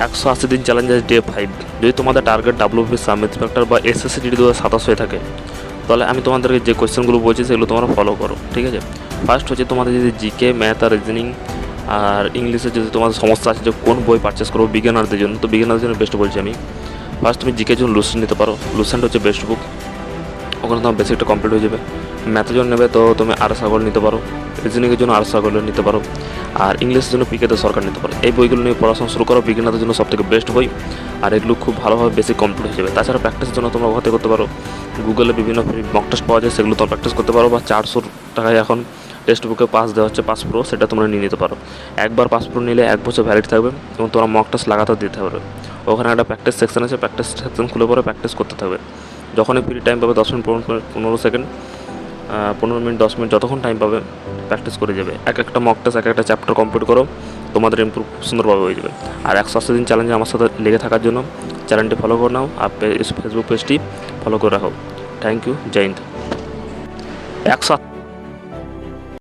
180 দিন চ্যালেঞ্জের ডে 5। যদি তোমাদের টার্গেট WP সাব ইন্সপেক্টর বা SSC DD 2027 হয়ে থাকে, তাহলে আমি তোমাদেরকে যে কোয়েশ্চেনগুলো বলছি সেগুলো তোমরা ফলো করো, ঠিক আছে। ফার্স্ট হচ্ছে তোমাদের যদি জিকে, ম্যাথ আর রিজনিং আর ইংলিশে যদি তোমাদের সমস্যা আছে যে কোন বই পারচেস করবো বিগিনারদের জন্য, তো বিগিনারদের জন্য বেস্ট বলছি আমি। ফার্স্ট তুমি জিকের জন্য লুসেন্ট নিতে পারো। লুসেন্ট হচ্ছে বেস্ট বুক, ওখানে তোমার বেসিকটা কমপ্লিট হয়ে যাবে। ম্যাথের জন্য নেবে তো তুমি আর সাগর নিতে পারো, রিজনিংয়ের জন্য আর সাগর নিতে পারো, আর ইংলিশের জন্য পিকেতে সরকার নিতে পারো। এই বইগুলো নিয়ে পড়াশোনা শুরু করো, বিগিনারদের জন্য সবথেকে বেস্ট বই। আর এগুলো খুব ভালোভাবে বেসিক কমপ্লিট হয়ে যাবে। তাছাড়া প্র্যাকটিসের জন্য তোমরা ওখানে করতে পারো, গুগলে বিভিন্ন ফ্রি মক টেস্ট পাওয়া যায়, সেগুলো তোমরা প্র্যাকটিস করতে পারো। বা 400 টাকায় এখন টেক্সট বুকে পাস দেওয়া হচ্ছে, পাস প্রো, সেটা তোমরা নিয়ে নিতে পারো। একবার পাস প্রো নিলে 1 বছর ভ্যালিড থাকবে এবং তোমরা মক টেস্ট লাগাতার দিতে পারবে। ওখানে একটা প্র্যাকটিস সেকশন আছে, প্র্যাকটিস সেকশন খুলে পরে প্র্যাকটিস করতে থাকবে। যখনই ফ্রি টাইম পাবে 10 মিনিট 15 সেকেন্ড 15 মিনিট 10 মিনিট যতক্ষণ টাইম পাবে প্র্যাকটিস করে যাবে। এক একটা মক টেস্ট, এক একটা চ্যাপ্টার কমপ্লিট করো, তোমাদের ইমপ্রুভ সুন্দরভাবে হয়ে যাবে। আর 180 দিন চ্যালেঞ্জে আমার সাথে লেগে থাকার জন্য চ্যানেলটি ফলো করে নাও আর ফেসবুক পেজটি ফলো করে রাখো। Thank you, Joy Hind. 100